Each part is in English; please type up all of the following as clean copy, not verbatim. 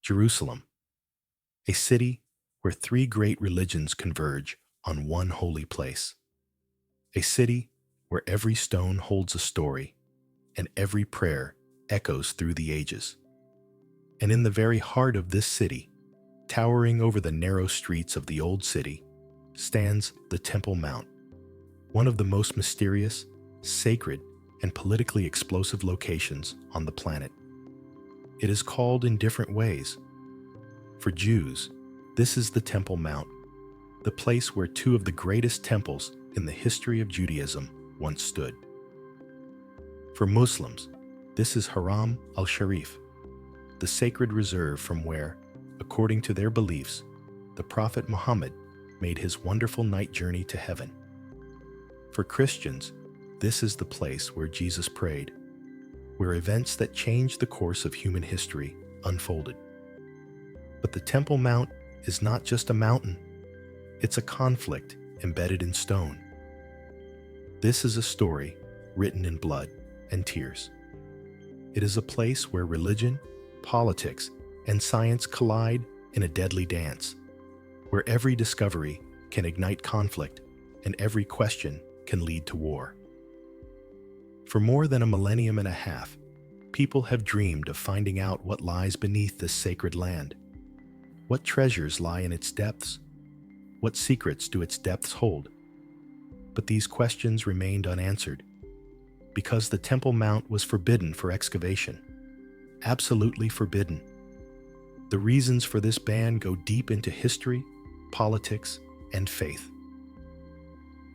Jerusalem, a city where three great religions converge on one holy place. A city where every stone holds a story and every prayer echoes through the ages. And in the very heart of this city, towering over the narrow streets of the old city, stands the Temple Mount, one of the most mysterious, sacred, and politically explosive locations on the planet. It is called in different ways. For Jews, this is the Temple Mount, the place where two of the greatest temples in the history of Judaism once stood. For Muslims, this is Haram al-Sharif, the sacred reserve from where, according to their beliefs, the Prophet Muhammad made his wonderful night journey to heaven. For Christians, this is the place where Jesus prayed, where events that changed the course of human history unfolded. But the Temple Mount is not just a mountain, it's a conflict embedded in stone. This is a story written in blood and tears. It is a place where religion, politics, and science collide in a deadly dance, where every discovery can ignite conflict and every question can lead to war. For more than a millennium and a half, people have dreamed of finding out what lies beneath this sacred land. What treasures lie in its depths? What secrets do its depths hold? But these questions remained unanswered, because the Temple Mount was forbidden for excavation. Absolutely forbidden. The reasons for this ban go deep into history, politics, and faith.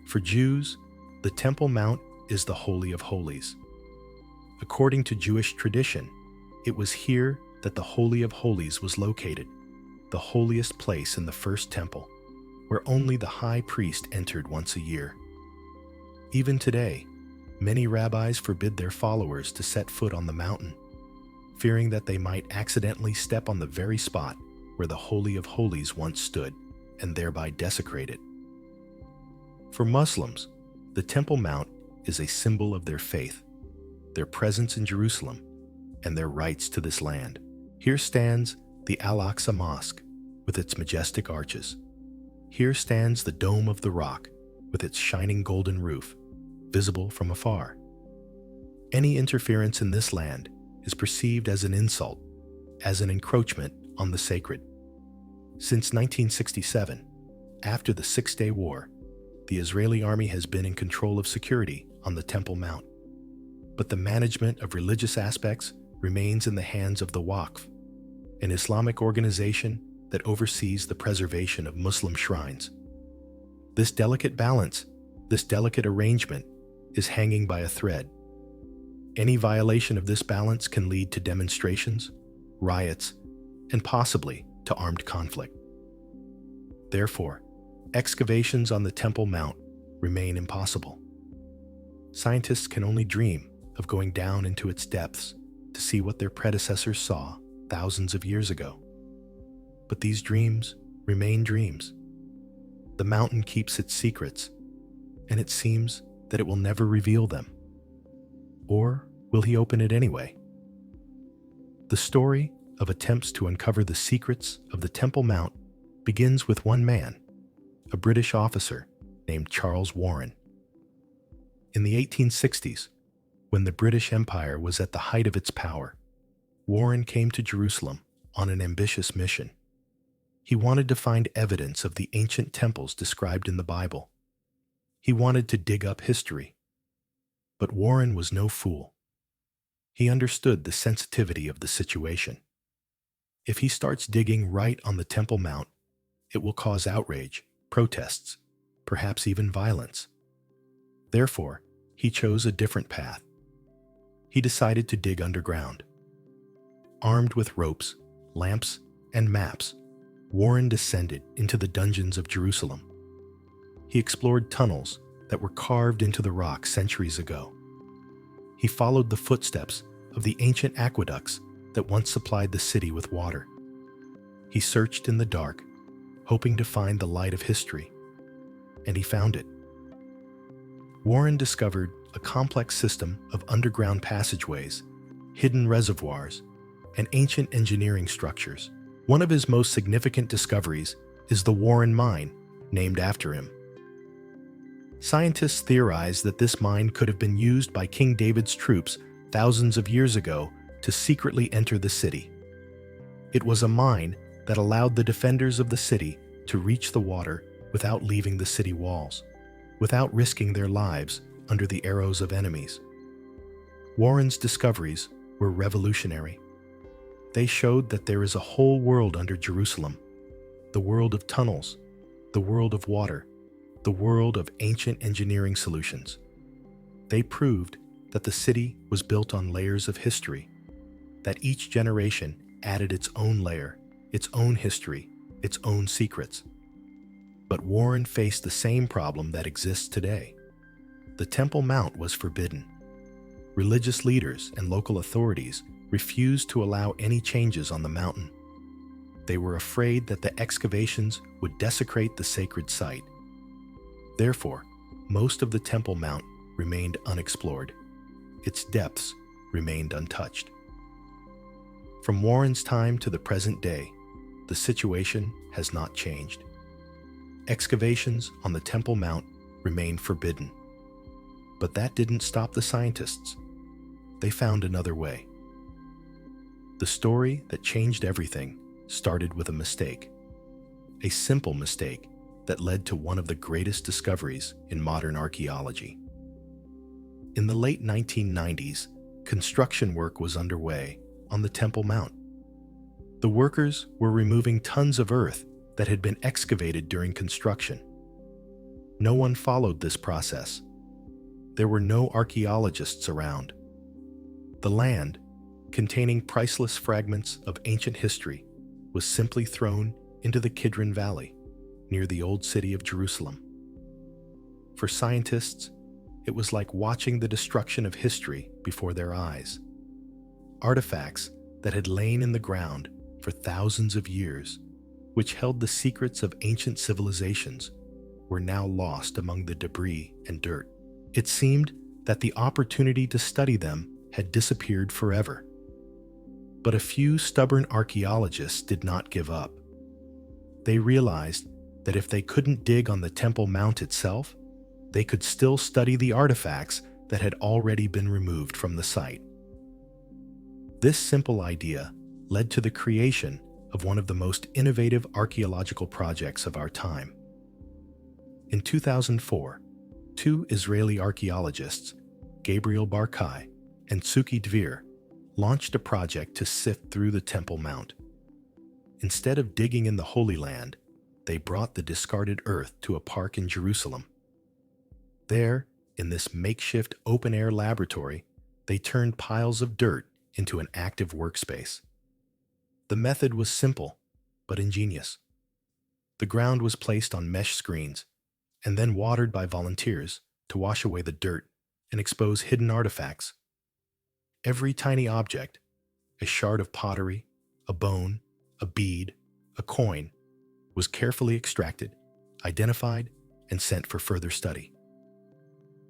For Jews, the Temple Mount is the Holy of Holies. According to Jewish tradition, it was here that the Holy of Holies was located, the holiest place in the first temple, where only the high priest entered once a year. Even today, many rabbis forbid their followers to set foot on the mountain, fearing that they might accidentally step on the very spot where the Holy of Holies once stood and thereby desecrate it. For Muslims, the Temple Mount is a symbol of their faith, their presence in Jerusalem, and their rights to this land. Here stands the Al-Aqsa Mosque with its majestic arches. Here stands the Dome of the Rock with its shining golden roof, visible from afar. Any interference in this land is perceived as an insult, as an encroachment on the sacred. Since 1967, after the Six-Day War, the Israeli army has been in control of security on the Temple Mount. But the management of religious aspects remains in the hands of the Waqf, an Islamic organization that oversees the preservation of Muslim shrines. This delicate balance, this delicate arrangement, is hanging by a thread. Any violation of this balance can lead to demonstrations, riots, and possibly to armed conflict. Therefore, excavations on the Temple Mount remain impossible. Scientists can only dream of going down into its depths to see what their predecessors saw thousands of years ago. But these dreams remain dreams. The mountain keeps its secrets, and it seems that it will never reveal them. Or will he open it anyway? The story of attempts to uncover the secrets of the Temple Mount begins with one man, a British officer named Charles Warren. In the 1860s, when the British Empire was at the height of its power, Warren came to Jerusalem on an ambitious mission. He wanted to find evidence of the ancient temples described in the Bible. He wanted to dig up history. But Warren was no fool. He understood the sensitivity of the situation. If he starts digging right on the Temple Mount, it will cause outrage, protests, perhaps even violence. Therefore, he chose a different path. He decided to dig underground. Armed with ropes, lamps, and maps, Warren descended into the dungeons of Jerusalem. He explored tunnels that were carved into the rock centuries ago. He followed the footsteps of the ancient aqueducts that once supplied the city with water. He searched in the dark, hoping to find the light of history, and he found it. Warren discovered a complex system of underground passageways, hidden reservoirs, and ancient engineering structures One of his most significant discoveries is the Warren Mine, named after him. Scientists theorize that this mine could have been used by King David's troops thousands of years ago to secretly enter the city. It was a mine that allowed the defenders of the city to reach the water without leaving the city walls, without risking their lives under the arrows of enemies. Warren's discoveries were revolutionary. They showed that there is a whole world under Jerusalem, the world of tunnels, the world of water, the world of ancient engineering solutions. They proved that the city was built on layers of history, that each generation added its own layer, its own history, its own secrets. But Warren faced the same problem that exists today. The Temple Mount was forbidden. Religious leaders and local authorities refused to allow any changes on the mountain. They were afraid that the excavations would desecrate the sacred site. Therefore, most of the Temple Mount remained unexplored. Its depths remained untouched. From Warren's time to the present day, the situation has not changed. Excavations on the Temple Mount remain forbidden. But that didn't stop the scientists. They found another way. The story that changed everything started with a mistake. A simple mistake that led to one of the greatest discoveries in modern archaeology. In the late 1990s, construction work was underway on the Temple Mount. The workers were removing tons of earth that had been excavated during construction. No one followed this process. There were no archaeologists around. The land, containing priceless fragments of ancient history, was simply thrown into the Kidron Valley, near the old city of Jerusalem. For scientists, it was like watching the destruction of history before their eyes. Artifacts that had lain in the ground for thousands of years, which held the secrets of ancient civilizations, were now lost among the debris and dirt. It seemed that the opportunity to study them had disappeared forever. But a few stubborn archaeologists did not give up. They realized that if they couldn't dig on the Temple Mount itself, they could still study the artifacts that had already been removed from the site. This simple idea led to the creation of one of the most innovative archaeological projects of our time. In 2004, two Israeli archaeologists, Gabriel Barkai and Tzuki Dvir, launched a project to sift through the Temple Mount. Instead of digging in the Holy Land, they brought the discarded earth to a park in Jerusalem. There, in this makeshift open-air laboratory, they turned piles of dirt into an active workspace. The method was simple, but ingenious. The ground was placed on mesh screens and then watered by volunteers to wash away the dirt and expose hidden artifacts. Every tiny object, a shard of pottery, a bone, a bead, a coin, was carefully extracted, identified, and sent for further study.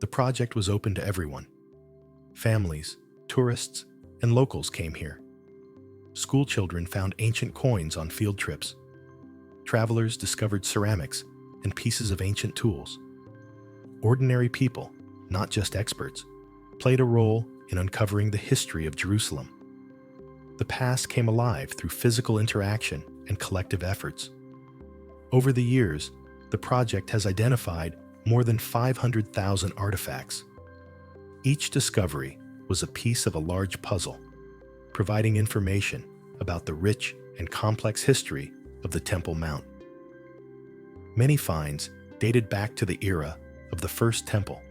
The project was open to everyone. Families, tourists, and locals came here. School children found ancient coins on field trips. Travelers discovered ceramics and pieces of ancient tools. Ordinary people, not just experts, played a role in uncovering the history of Jerusalem. The past came alive through physical interaction and collective efforts. Over the years, the project has identified more than 500,000 artifacts. Each discovery was a piece of a large puzzle, providing information about the rich and complex history of the Temple Mount. Many finds dated back to the era of the First Temple,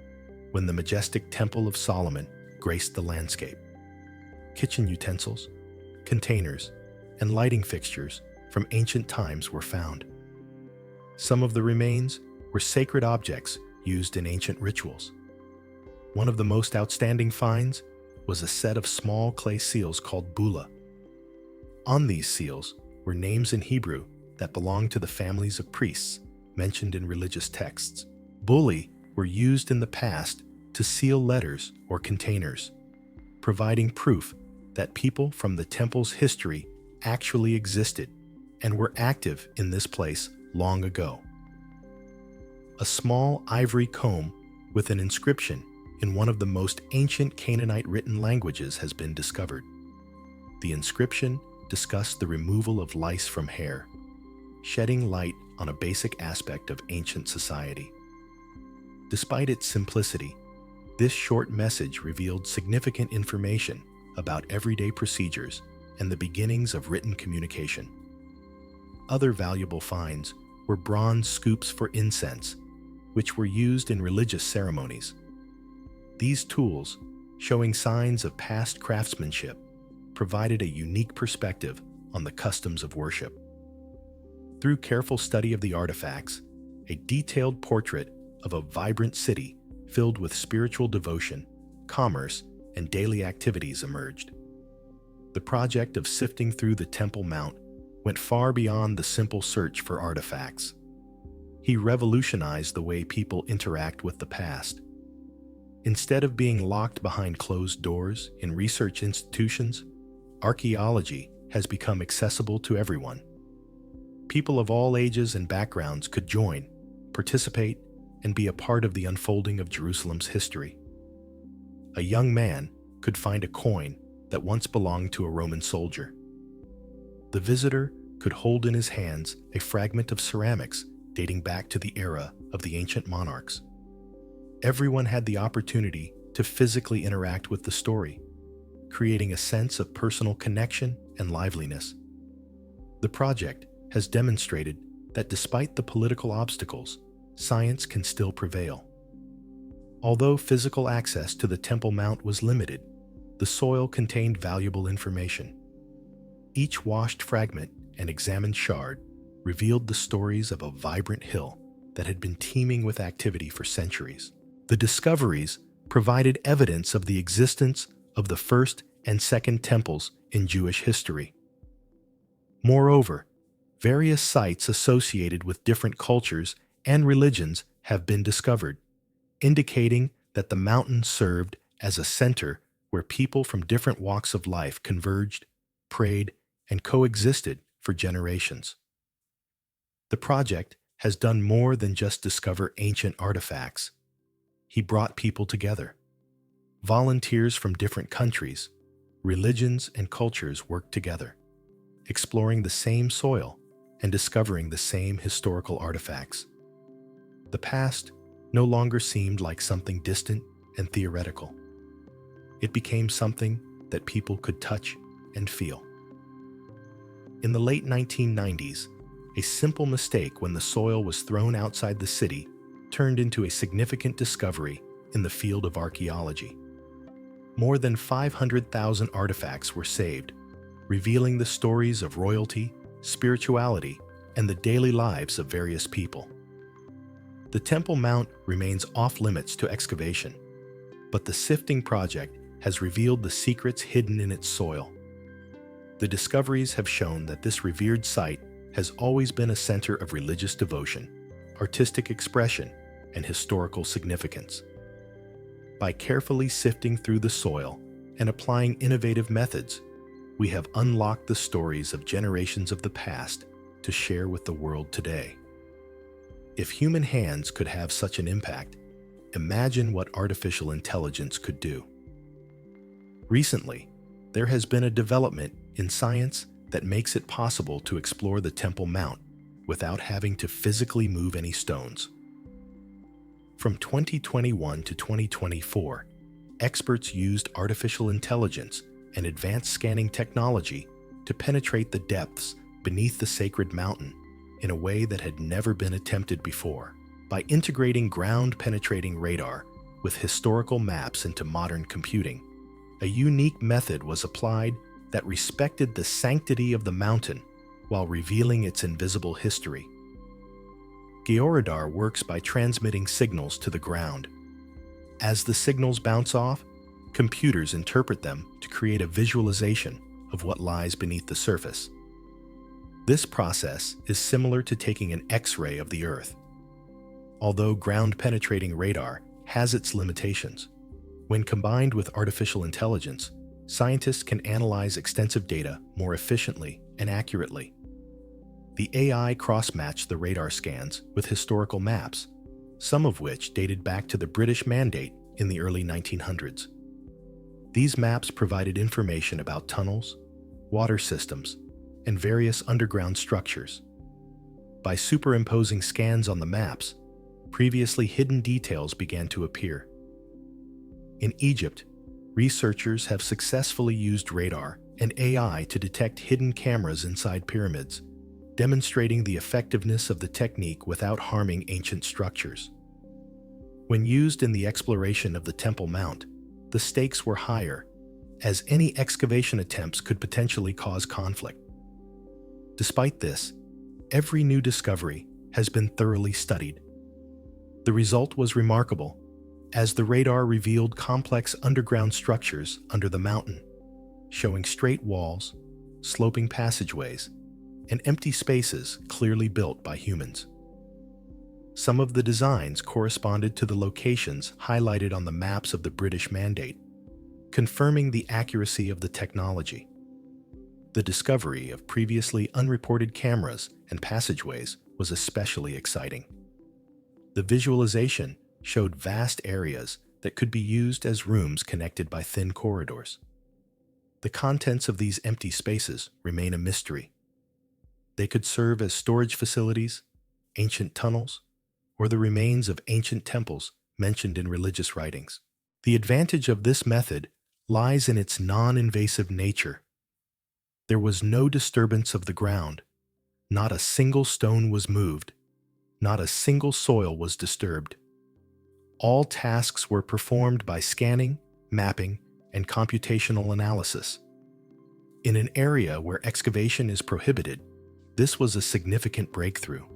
when the majestic Temple of Solomon graced the landscape. Kitchen utensils, containers, and lighting fixtures from ancient times were found. Some of the remains were sacred objects used in ancient rituals. One of the most outstanding finds was a set of small clay seals called bula. On these seals were names in Hebrew that belonged to the families of priests mentioned in religious texts. Buli were used in the past to seal letters or containers, providing proof that people from the temple's history actually existed and were active in this place long ago. A small ivory comb with an inscription in one of the most ancient Canaanite written languages has been discovered. The inscription discussed the removal of lice from hair, shedding light on a basic aspect of ancient society. Despite its simplicity, this short message revealed significant information about everyday procedures and the beginnings of written communication. Other valuable finds were bronze scoops for incense, which were used in religious ceremonies. These tools, showing signs of past craftsmanship, provided a unique perspective on the customs of worship. Through careful study of the artifacts, a detailed portrait of a vibrant city filled with spiritual devotion, commerce, and daily activities emerged. The project of sifting through the Temple Mount went far beyond the simple search for artifacts. He revolutionized the way people interact with the past. Instead of being locked behind closed doors in research institutions, archaeology has become accessible to everyone. People of all ages and backgrounds could join, participate, and be a part of the unfolding of Jerusalem's history. A young man could find a coin that once belonged to a Roman soldier. The visitor could hold in his hands a fragment of ceramics dating back to the era of the ancient monarchs. Everyone had the opportunity to physically interact with the story, creating a sense of personal connection and liveliness. The project has demonstrated that despite the political obstacles, science can still prevail. Although physical access to the Temple Mount was limited, the soil contained valuable information. Each washed fragment and examined shard revealed the stories of a vibrant hill that had been teeming with activity for centuries. The discoveries provided evidence of the existence of the first and second temples in Jewish history. Moreover, various sites associated with different cultures and religions have been discovered, indicating that the mountain served as a center where people from different walks of life converged, prayed, and coexisted for generations. The project has done more than just discover ancient artifacts. He brought people together. Volunteers from different countries, religions, and cultures worked together, exploring the same soil and discovering the same historical artifacts. The past no longer seemed like something distant and theoretical. It became something that people could touch and feel. In the late 1990s, a simple mistake when the soil was thrown outside the city turned into a significant discovery in the field of archaeology. More than 500,000 artifacts were saved, revealing the stories of royalty, spirituality, and the daily lives of various people. The Temple Mount remains off-limits to excavation, but the sifting project has revealed the secrets hidden in its soil. The discoveries have shown that this revered site has always been a center of religious devotion, artistic expression, and historical significance. By carefully sifting through the soil and applying innovative methods, we have unlocked the stories of generations of the past to share with the world today. If human hands could have such an impact, imagine what artificial intelligence could do. Recently, there has been a development in science that makes it possible to explore the Temple Mount without having to physically move any stones. From 2021 to 2024, experts used artificial intelligence and advanced scanning technology to penetrate the depths beneath the sacred mountain in a way that had never been attempted before. By integrating ground-penetrating radar with historical maps into modern computing, a unique method was applied that respected the sanctity of the mountain while revealing its invisible history. Georadar works by transmitting signals to the ground. As the signals bounce off, computers interpret them to create a visualization of what lies beneath the surface. This process is similar to taking an X-ray of the Earth. Although ground-penetrating radar has its limitations, when combined with artificial intelligence, scientists can analyze extensive data more efficiently and accurately. The AI cross-matched the radar scans with historical maps, some of which dated back to the British Mandate in the early 1900s. These maps provided information about tunnels, water systems, and various underground structures. By superimposing scans on the maps, previously hidden details began to appear. In Egypt, researchers have successfully used radar and AI to detect hidden cameras inside pyramids, demonstrating the effectiveness of the technique without harming ancient structures. When used in the exploration of the Temple Mount, the stakes were higher, as any excavation attempts could potentially cause conflict. Despite this, every new discovery has been thoroughly studied. The result was remarkable, as the radar revealed complex underground structures under the mountain, showing straight walls, sloping passageways, and empty spaces clearly built by humans. Some of the designs corresponded to the locations highlighted on the maps of the British Mandate, confirming the accuracy of the technology. The discovery of previously unreported cameras and passageways was especially exciting. The visualization showed vast areas that could be used as rooms connected by thin corridors. The contents of these empty spaces remain a mystery. They could serve as storage facilities, ancient tunnels, or the remains of ancient temples mentioned in religious writings. The advantage of this method lies in its non-invasive nature. There was no disturbance of the ground. Not a single stone was moved. Not a single soil was disturbed. All tasks were performed by scanning, mapping, and computational analysis. In an area where excavation is prohibited, this was a significant breakthrough.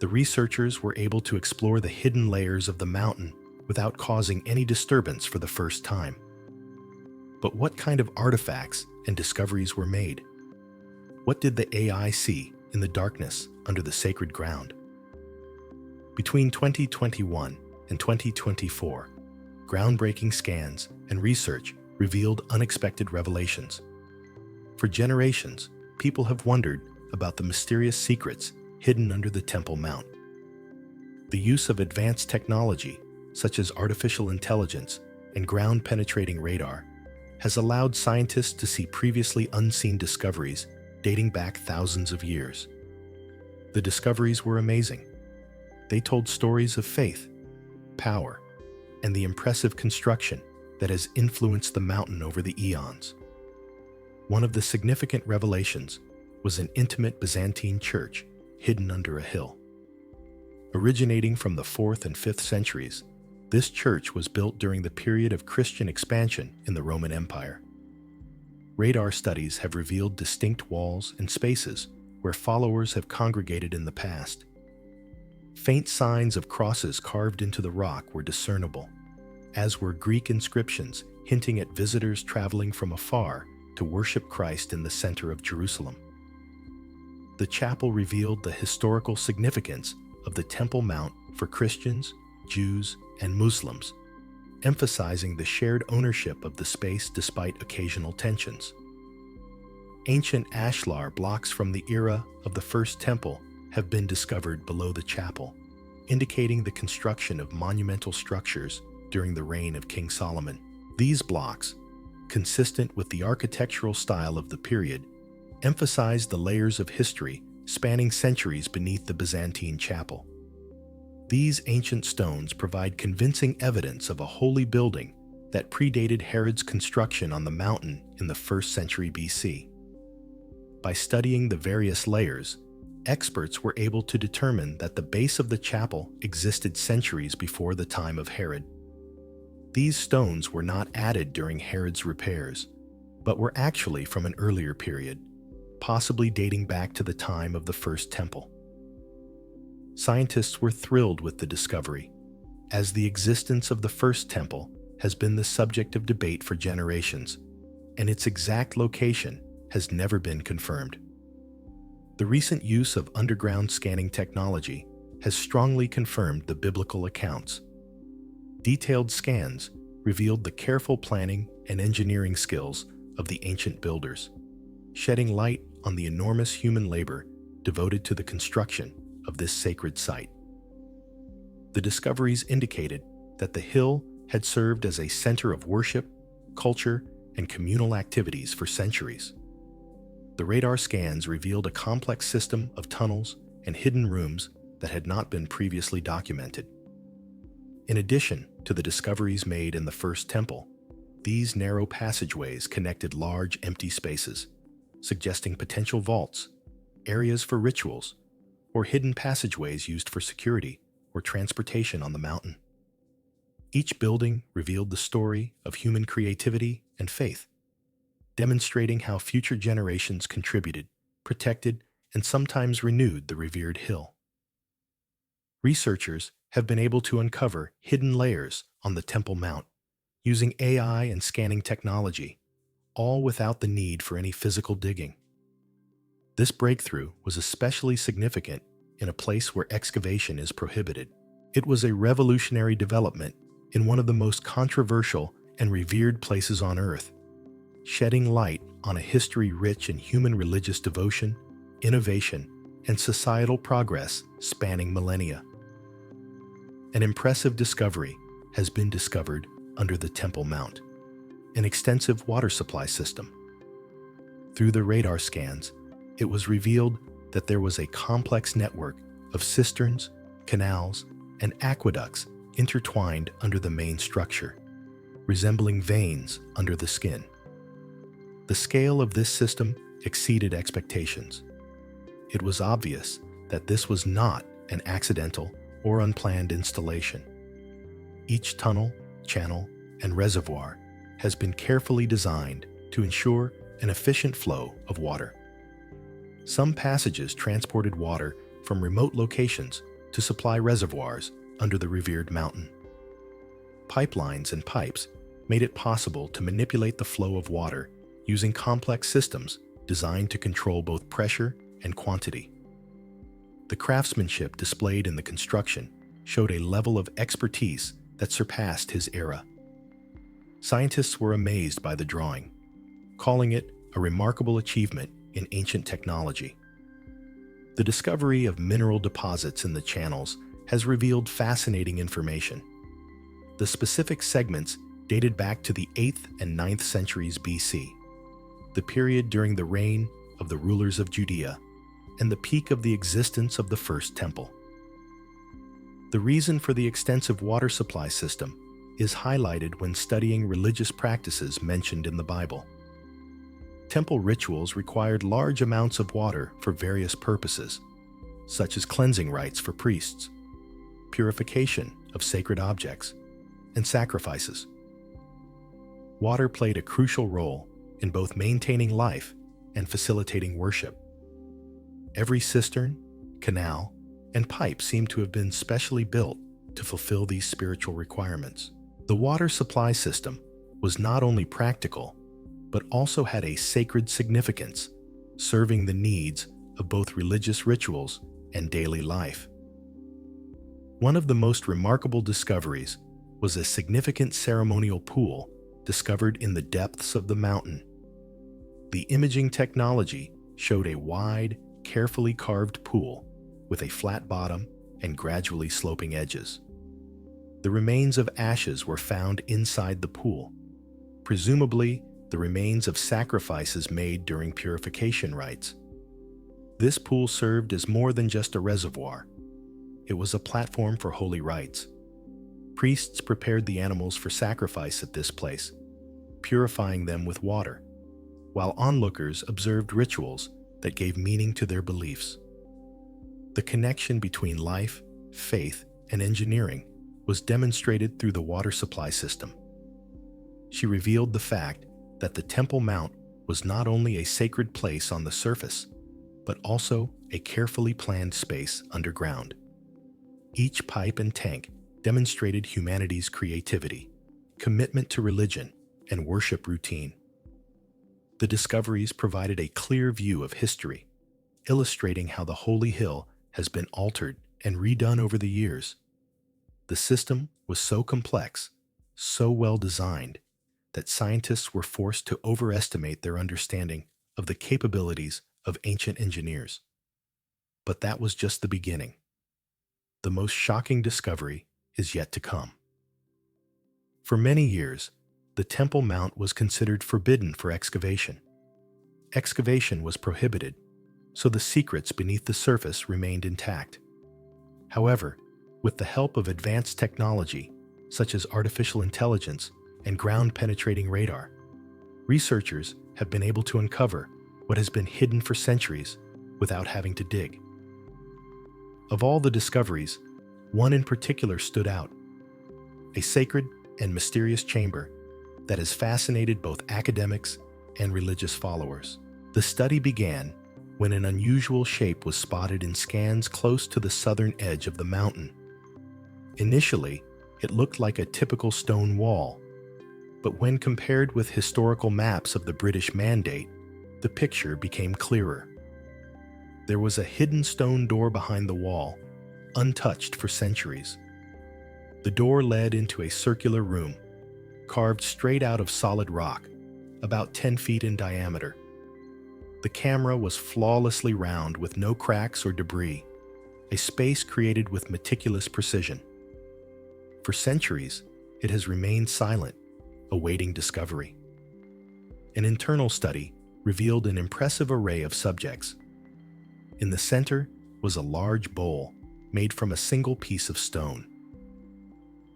The researchers were able to explore the hidden layers of the mountain without causing any disturbance for the first time. But what kind of artifacts and discoveries were made? What did the AI see in the darkness under the sacred ground? Between 2021 and 2024, groundbreaking scans and research revealed unexpected revelations. For generations, people have wondered about the mysterious secrets hidden under the Temple Mount. The use of advanced technology, such as artificial intelligence and ground-penetrating radar, has allowed scientists to see previously unseen discoveries dating back thousands of years. The discoveries were amazing. They told stories of faith, power, and the impressive construction that has influenced the mountain over the eons. One of the significant revelations was an intimate Byzantine church hidden under a hill. Originating from the 4th and 5th centuries, this church was built during the period of Christian expansion in the Roman Empire. Radar studies have revealed distinct walls and spaces where followers have congregated in the past. Faint signs of crosses carved into the rock were discernible, as were Greek inscriptions hinting at visitors traveling from afar to worship Christ in the center of Jerusalem. The chapel revealed the historical significance of the Temple Mount for Christians, Jews, and Muslims, emphasizing the shared ownership of the space despite occasional tensions. Ancient ashlar blocks from the era of the First Temple have been discovered below the chapel, indicating the construction of monumental structures during the reign of King Solomon. These blocks, consistent with the architectural style of the period, emphasize the layers of history spanning centuries beneath the Byzantine chapel. These ancient stones provide convincing evidence of a holy building that predated Herod's construction on the mountain in the 1st century BC. By studying the various layers, experts were able to determine that the base of the chapel existed centuries before the time of Herod. These stones were not added during Herod's repairs, but were actually from an earlier period, possibly dating back to the time of the First Temple. Scientists were thrilled with the discovery, as the existence of the First Temple has been the subject of debate for generations, and its exact location has never been confirmed. The recent use of underground scanning technology has strongly confirmed the biblical accounts. Detailed scans revealed the careful planning and engineering skills of the ancient builders, shedding light on the enormous human labor devoted to the construction of this sacred site. The discoveries indicated that the hill had served as a center of worship, culture, and communal activities for centuries. The radar scans revealed a complex system of tunnels and hidden rooms that had not been previously documented. In addition to the discoveries made in the first temple, these narrow passageways connected large empty spaces, suggesting potential vaults, areas for rituals, or hidden passageways used for security or transportation on the mountain. Each building revealed the story of human creativity and faith, demonstrating how future generations contributed, protected, and sometimes renewed the revered hill. Researchers have been able to uncover hidden layers on the Temple Mount using AI and scanning technology, all without the need for any physical digging. This breakthrough was especially significant in a place where excavation is prohibited. It was a revolutionary development in one of the most controversial and revered places on Earth, shedding light on a history rich in human religious devotion, innovation, and societal progress spanning millennia. An impressive discovery has been discovered under the Temple Mount, an extensive water supply system. Through the radar scans, it was revealed that there was a complex network of cisterns, canals, and aqueducts intertwined under the main structure, resembling veins under the skin. The scale of this system exceeded expectations. It was obvious that this was not an accidental or unplanned installation. Each tunnel, channel, and reservoir has been carefully designed to ensure an efficient flow of water. Some passages transported water from remote locations to supply reservoirs under the revered mountain. Pipelines and pipes made it possible to manipulate the flow of water using complex systems designed to control both pressure and quantity. The craftsmanship displayed in the construction showed a level of expertise that surpassed his era. Scientists were amazed by the drawing, calling it a remarkable achievement in ancient technology. The discovery of mineral deposits in the channels has revealed fascinating information. The specific segments dated back to the 8th and 9th centuries BC, the period during the reign of the rulers of Judea, and the peak of the existence of the First Temple. The reason for the extensive water supply system is highlighted when studying religious practices mentioned in the Bible. Temple rituals required large amounts of water for various purposes, such as cleansing rites for priests, purification of sacred objects, and sacrifices. Water played a crucial role in both maintaining life and facilitating worship. Every cistern, canal, and pipe seemed to have been specially built to fulfill these spiritual requirements. The water supply system was not only practical, but also had a sacred significance, serving the needs of both religious rituals and daily life. One of the most remarkable discoveries was a significant ceremonial pool discovered in the depths of the mountain. The imaging technology showed a wide, carefully carved pool with a flat bottom and gradually sloping edges. The remains of ashes were found inside the pool, presumably the remains of sacrifices made during purification rites. This pool served as more than just a reservoir. It was a platform for holy rites. Priests prepared the animals for sacrifice at this place, purifying them with water, while onlookers observed rituals that gave meaning to their beliefs. The connection between life, faith, and engineering was demonstrated through the water supply system. She revealed the fact that the Temple Mount was not only a sacred place on the surface, but also a carefully planned space underground. Each pipe and tank demonstrated humanity's creativity, commitment to religion, and worship routine. The discoveries provided a clear view of history, illustrating how the Holy Hill has been altered and redone over the years. The system was so complex, so well designed, that scientists were forced to overestimate their understanding of the capabilities of ancient engineers. But that was just the beginning. The most shocking discovery is yet to come. For many years, the Temple Mount was considered forbidden for excavation. Excavation was prohibited, so the secrets beneath the surface remained intact. However, with the help of advanced technology, such as artificial intelligence and ground-penetrating radar, researchers have been able to uncover what has been hidden for centuries without having to dig. Of all the discoveries, one in particular stood out: a sacred and mysterious chamber that has fascinated both academics and religious followers. The study began when an unusual shape was spotted in scans close to the southern edge of the mountain. Initially, it looked like a typical stone wall, but when compared with historical maps of the British Mandate, the picture became clearer. There was a hidden stone door behind the wall, untouched for centuries. The door led into a circular room, carved straight out of solid rock, about 10 feet in diameter. The camera was flawlessly round with no cracks or debris, a space created with meticulous precision. For centuries, it has remained silent, awaiting discovery. An internal study revealed an impressive array of subjects. In the center was a large bowl made from a single piece of stone.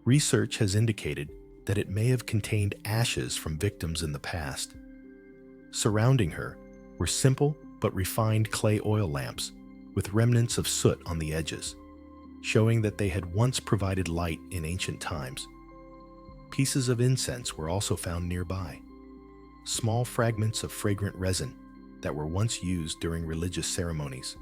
Research has indicated that it may have contained ashes from victims in the past. Surrounding her were simple but refined clay oil lamps with remnants of soot on the edges, showing that they had once provided light in ancient times. Pieces of incense were also found nearby, small fragments of fragrant resin that were once used during religious ceremonies.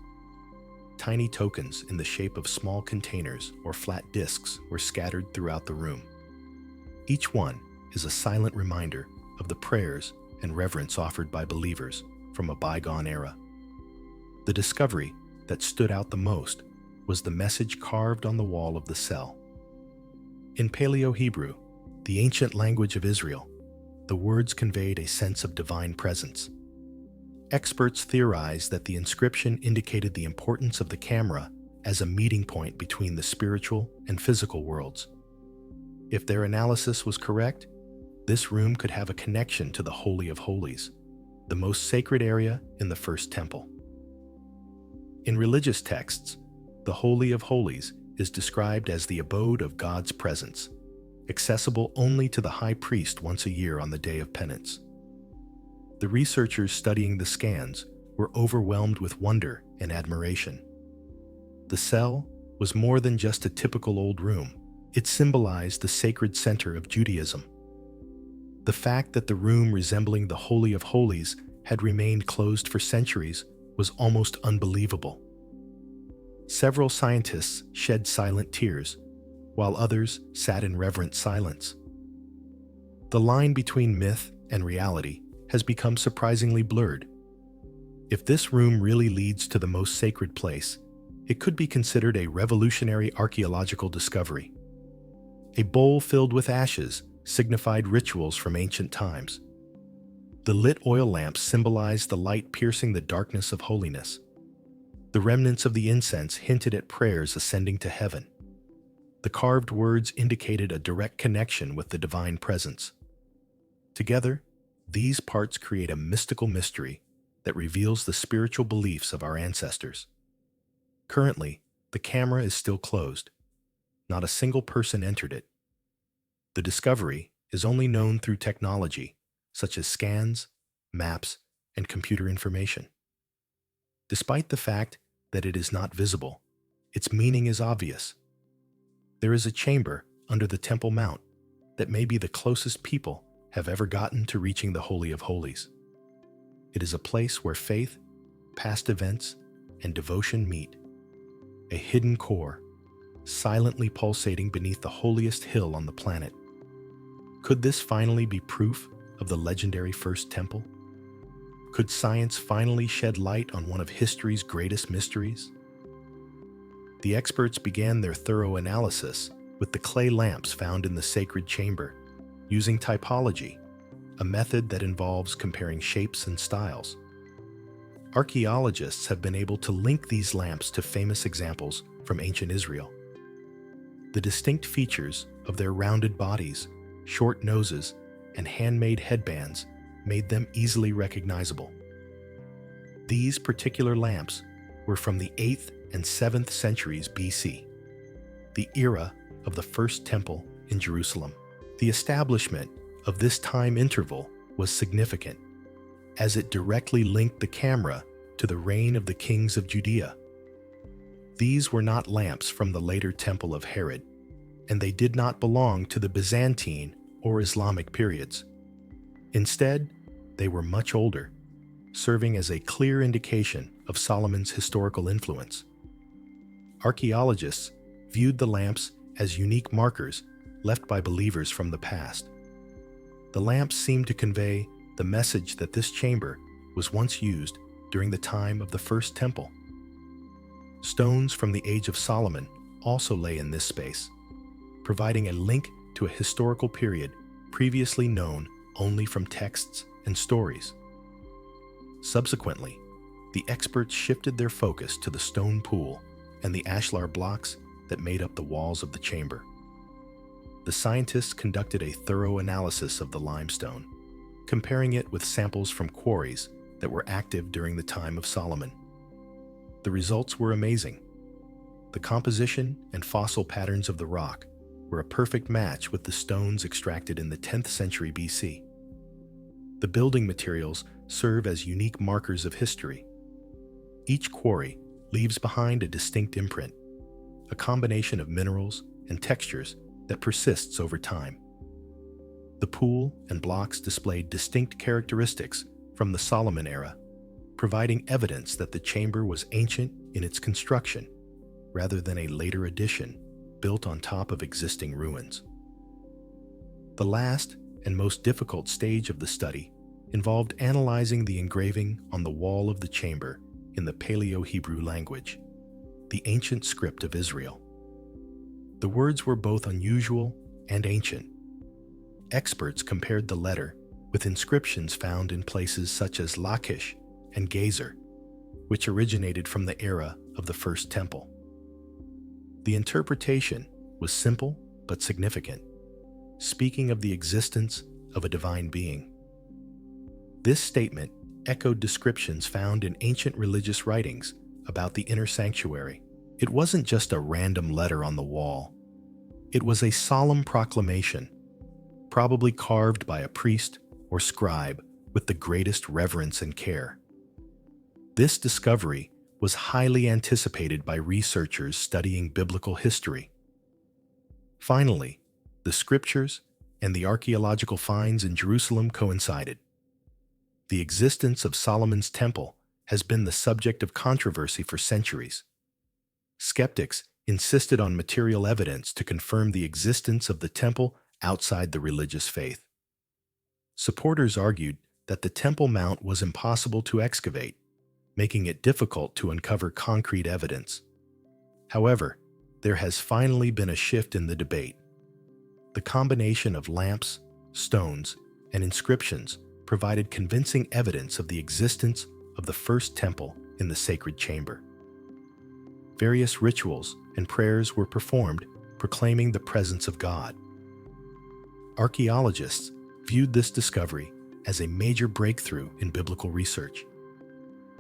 Tiny tokens in the shape of small containers or flat discs were scattered throughout the room. Each one is a silent reminder of the prayers and reverence offered by believers from a bygone era. The discovery that stood out the most was the message carved on the wall of the cell. In Paleo-Hebrew, the ancient language of Israel, the words conveyed a sense of divine presence. Experts theorize that the inscription indicated the importance of the camera as a meeting point between the spiritual and physical worlds. If their analysis was correct, this room could have a connection to the Holy of Holies, the most sacred area in the First Temple. In religious texts, the Holy of Holies is described as the abode of God's presence, accessible only to the high priest once a year on the Day of Penance. The researchers studying the scans were overwhelmed with wonder and admiration. The cell was more than just a typical old room. It symbolized the sacred center of Judaism. The fact that the room resembling the Holy of Holies had remained closed for centuries was almost unbelievable. Several scientists shed silent tears, while others sat in reverent silence. The line between myth and reality has become surprisingly blurred. If this room really leads to the most sacred place, it could be considered a revolutionary archaeological discovery. A bowl filled with ashes signified rituals from ancient times. The lit oil lamps symbolized the light piercing the darkness of holiness. The remnants of the incense hinted at prayers ascending to heaven. The carved words indicated a direct connection with the divine presence. Together, these parts create a mystical mystery that reveals the spiritual beliefs of our ancestors. Currently, the camera is still closed. Not a single person entered it. The discovery is only known through technology, such as scans, maps, and computer information. Despite the fact that it is not visible, its meaning is obvious. There is a chamber under the Temple Mount that may be the closest people have ever gotten to reaching the Holy of Holies. It is a place where faith, past events, and devotion meet. A hidden core, silently pulsating beneath the holiest hill on the planet. Could this finally be proof of the legendary First Temple? Could science finally shed light on one of history's greatest mysteries? The experts began their thorough analysis with the clay lamps found in the sacred chamber, using typology, a method that involves comparing shapes and styles. Archaeologists have been able to link these lamps to famous examples from ancient Israel. The distinct features of their rounded bodies, short noses, and handmade headbands made them easily recognizable. These particular lamps were from the 8th and 7th centuries BC, the era of the First Temple in Jerusalem. The establishment of this time interval was significant, as it directly linked the camera to the reign of the kings of Judea. These were not lamps from the later Temple of Herod, and they did not belong to the Byzantine or Islamic periods. Instead, they were much older, serving as a clear indication of Solomon's historical influence. Archaeologists viewed the lamps as unique markers left by believers from the past. The lamps seemed to convey the message that this chamber was once used during the time of the First Temple. Stones from the age of Solomon also lay in this space, providing a link to a historical period previously known only from texts and stories. Subsequently, the experts shifted their focus to the stone pool and the ashlar blocks that made up the walls of the chamber. The scientists conducted a thorough analysis of the limestone, comparing it with samples from quarries that were active during the time of Solomon. The results were amazing. The composition and fossil patterns of the rock were a perfect match with the stones extracted in the 10th century BC. The building materials serve as unique markers of history. Each quarry leaves behind a distinct imprint, a combination of minerals and textures that persists over time. The pool and blocks displayed distinct characteristics from the Solomon era, providing evidence that the chamber was ancient in its construction rather than a later addition built on top of existing ruins. The last and most difficult stage of the study involved analyzing the engraving on the wall of the chamber in the Paleo-Hebrew language, the ancient script of Israel. The words were both unusual and ancient. Experts compared the letter with inscriptions found in places such as Lachish and Gezer, which originated from the era of the First Temple. The interpretation was simple but significant, speaking of the existence of a divine being. This statement echoed descriptions found in ancient religious writings about the inner sanctuary. It wasn't just a random letter on the wall. It was a solemn proclamation, probably carved by a priest or scribe with the greatest reverence and care. This discovery was highly anticipated by researchers studying biblical history. Finally, the scriptures and the archaeological finds in Jerusalem coincided. The existence of Solomon's temple has been the subject of controversy for centuries. Skeptics insisted on material evidence to confirm the existence of the temple outside the religious faith. Supporters argued that the Temple Mount was impossible to excavate, making it difficult to uncover concrete evidence. However, there has finally been a shift in the debate. The combination of lamps, stones, and inscriptions provided convincing evidence of the existence of the first temple in the sacred chamber. Various rituals and prayers were performed, proclaiming the presence of God. Archaeologists viewed this discovery as a major breakthrough in biblical research.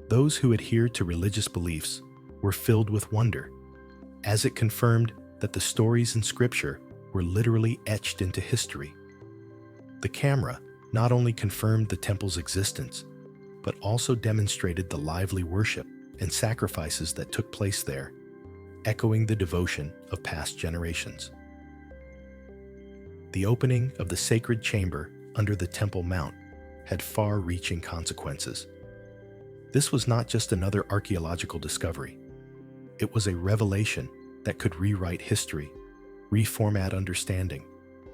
Those who adhered to religious beliefs were filled with wonder, as it confirmed that the stories in Scripture were literally etched into history. The camera not only confirmed the temple's existence, but also demonstrated the lively worship and sacrifices that took place there, echoing the devotion of past generations. The opening of the sacred chamber under the Temple Mount had far-reaching consequences. This was not just another archaeological discovery. It was a revelation that could rewrite history, reformat understanding,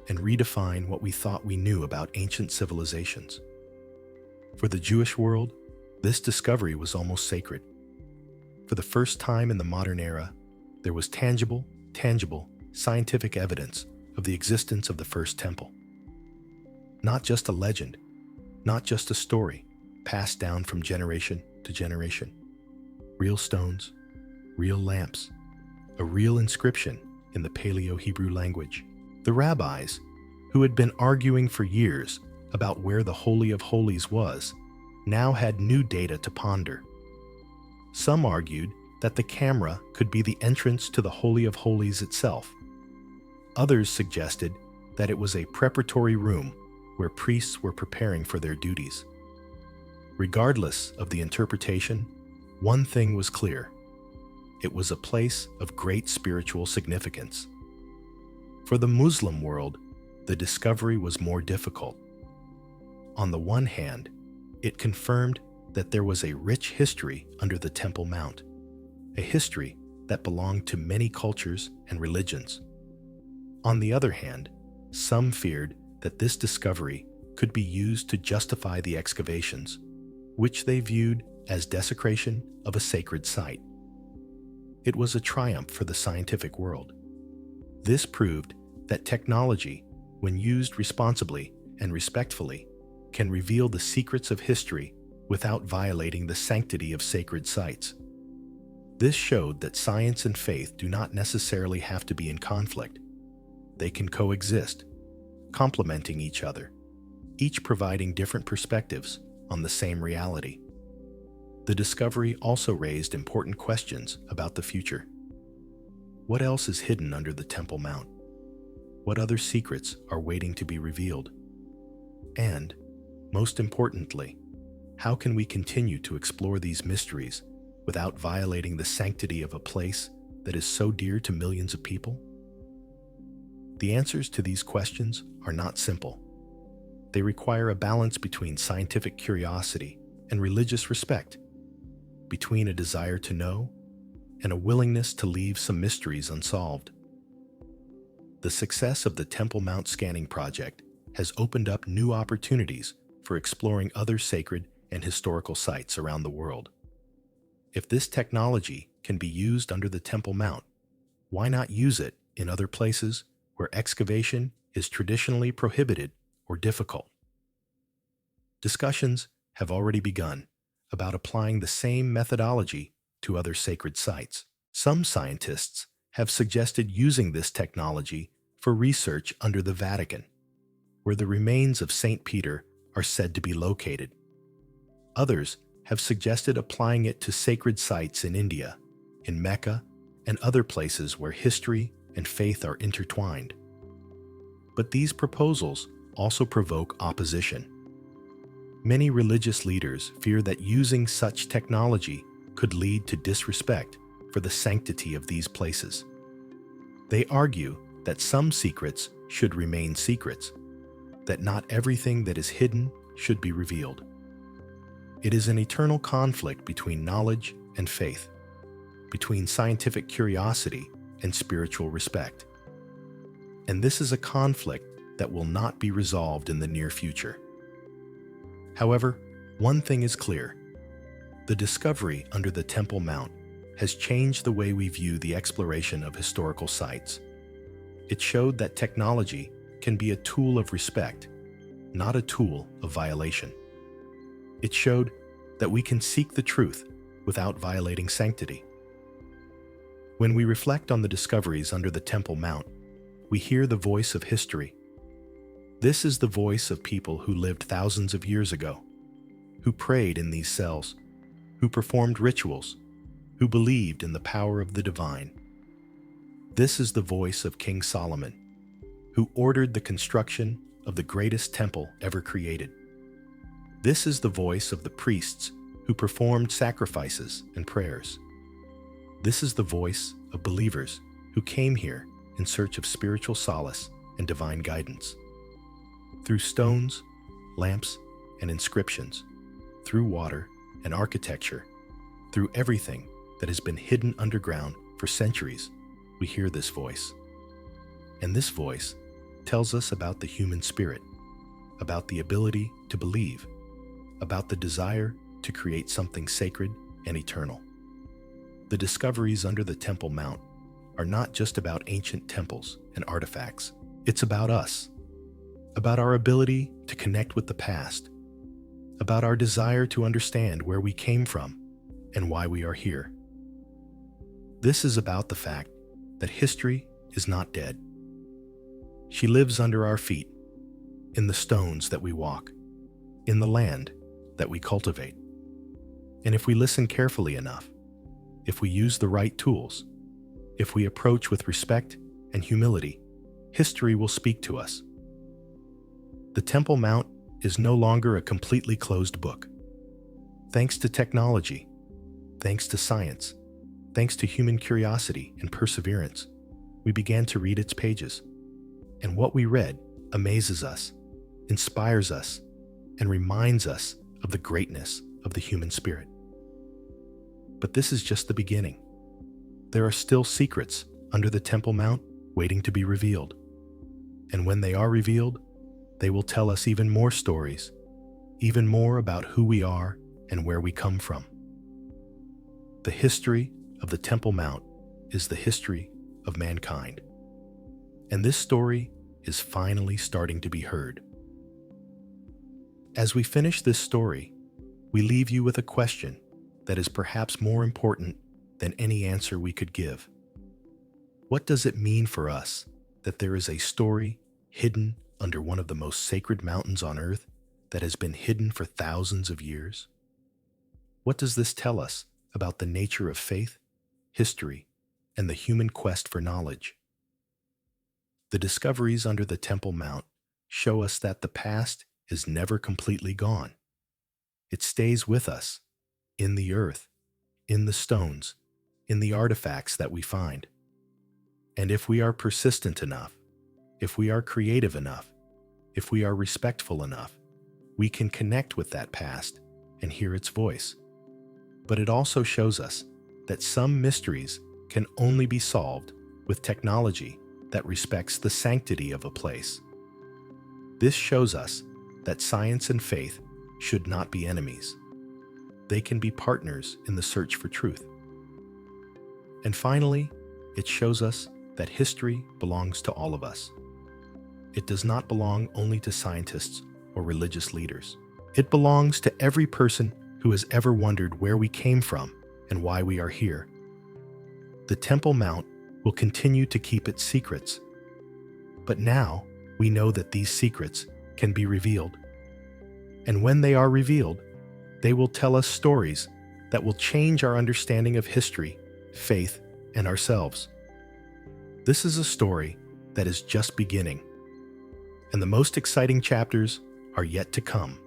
and redefine what we thought we knew about ancient civilizations. For the Jewish world, this discovery was almost sacred. For the first time in the modern era, there was tangible, scientific evidence of the existence of the first temple. Not just a legend, not just a story passed down from generation to generation. Real stones, real lamps, a real inscription in the Paleo-Hebrew language. The rabbis, who had been arguing for years about where the Holy of Holies was, now had new data to ponder. Some argued that the camera could be the entrance to the Holy of Holies itself. Others suggested that it was a preparatory room where priests were preparing for their duties. Regardless of the interpretation, one thing was clear. It was a place of great spiritual significance. For the Muslim world, the discovery was more difficult. On the one hand, it confirmed that there was a rich history under the Temple Mount, a history that belonged to many cultures and religions. On the other hand, some feared that this discovery could be used to justify the excavations, which they viewed as desecration of a sacred site. It was a triumph for the scientific world. This proved that technology, when used responsibly and respectfully, can reveal the secrets of history without violating the sanctity of sacred sites. This showed that science and faith do not necessarily have to be in conflict. They can coexist, complementing each other, each providing different perspectives on the same reality. The discovery also raised important questions about the future. What else is hidden under the Temple Mount? What other secrets are waiting to be revealed? And, most importantly, how can we continue to explore these mysteries without violating the sanctity of a place that is so dear to millions of people? The answers to these questions are not simple. They require a balance between scientific curiosity and religious respect, between a desire to know and a willingness to leave some mysteries unsolved. The success of the Temple Mount scanning project has opened up new opportunities for exploring other sacred and historical sites around the world. If this technology can be used under the Temple Mount, why not use it in other places where excavation is traditionally prohibited or difficult? Discussions have already begun about applying the same methodology to other sacred sites. Some scientists have suggested using this technology for research under the Vatican, where the remains of St. Peter are said to be located. Others have suggested applying it to sacred sites in India, in Mecca, and other places where history and faith are intertwined. But these proposals also provoke opposition. Many religious leaders fear that using such technology could lead to disrespect for the sanctity of these places. They argue that some secrets should remain secrets, that not everything that is hidden should be revealed. It is an eternal conflict between knowledge and faith, between scientific curiosity and spiritual respect. And this is a conflict that will not be resolved in the near future. However, one thing is clear. The discovery under the Temple Mount has changed the way we view the exploration of historical sites. It showed that technology can be a tool of respect, not a tool of violation. It showed that we can seek the truth without violating sanctity. When we reflect on the discoveries under the Temple Mount, we hear the voice of history. This is the voice of people who lived thousands of years ago, who prayed in these cells, who performed rituals, who believed in the power of the divine. This is the voice of King Solomon, who ordered the construction of the greatest temple ever created. This is the voice of the priests who performed sacrifices and prayers. This is the voice of believers who came here in search of spiritual solace and divine guidance. Through stones, lamps, and inscriptions, through water and architecture, through everything that has been hidden underground for centuries, we hear this voice. And this voice tells us about the human spirit, about the ability to believe, about the desire to create something sacred and eternal. The discoveries under the Temple Mount are not just about ancient temples and artifacts. It's about us, about our ability to connect with the past, about our desire to understand where we came from and why we are here. This is about the fact that history is not dead. She lives under our feet, in the stones that we walk, in the land that we cultivate. And if we listen carefully enough, if we use the right tools, if we approach with respect and humility, history will speak to us. The Temple Mount is no longer a completely closed book. Thanks to technology, thanks to science, thanks to human curiosity and perseverance, we began to read its pages. And what we read amazes us, inspires us, and reminds us of the greatness of the human spirit. But this is just the beginning. There are still secrets under the Temple Mount waiting to be revealed. And when they are revealed, they will tell us even more stories, even more about who we are and where we come from. The history of the Temple Mount is the history of mankind. And this story is finally starting to be heard. As we finish this story, we leave you with a question that is perhaps more important than any answer we could give. What does it mean for us that there is a story hidden under one of the most sacred mountains on earth that has been hidden for thousands of years? What does this tell us about the nature of faith, history, and the human quest for knowledge? The discoveries under the Temple Mount show us that the past is never completely gone. It stays with us, in the earth, in the stones, in the artifacts that we find. And if we are persistent enough, if we are creative enough, if we are respectful enough, we can connect with that past and hear its voice. But it also shows us that some mysteries can only be solved with technology that respects the sanctity of a place. This shows us that science and faith should not be enemies. They can be partners in the search for truth. And finally, it shows us that history belongs to all of us. It does not belong only to scientists or religious leaders. It belongs to every person who has ever wondered where we came from and why we are here. The Temple Mount will continue to keep its secrets. But now we know that these secrets can be revealed. And when they are revealed, they will tell us stories that will change our understanding of history, faith, and ourselves. This is a story that is just beginning, and the most exciting chapters are yet to come.